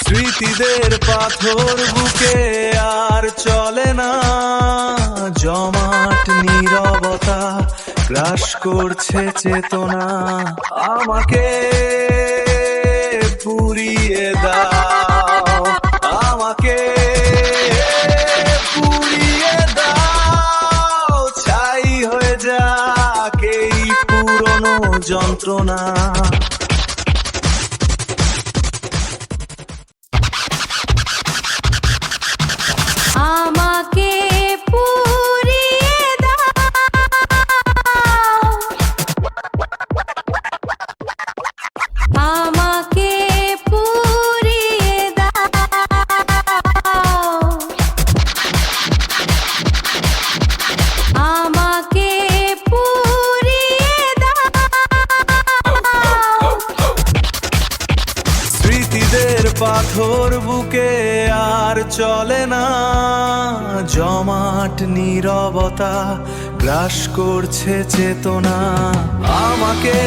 স্মৃতিদের পাথর বুকে আর চলে না, জমাট নীরবতা গ্রাস করছে চেতনা। আমাকে পুড়িয়ে দাও, আমাকে পুড়িয়ে দাও, ছাই হয়ে যাক এই পুরনো যন্ত্রণা। আমাকে পুড়িয়ে দাও, আমাকে পুড়িয়ে দাও, আমাকে পুড়িয়ে দাও। স্মৃতিদের পাথর বুকে আর চলে না, জমাট নীরবতা গ্রাস করছে চেতনা। আমাকে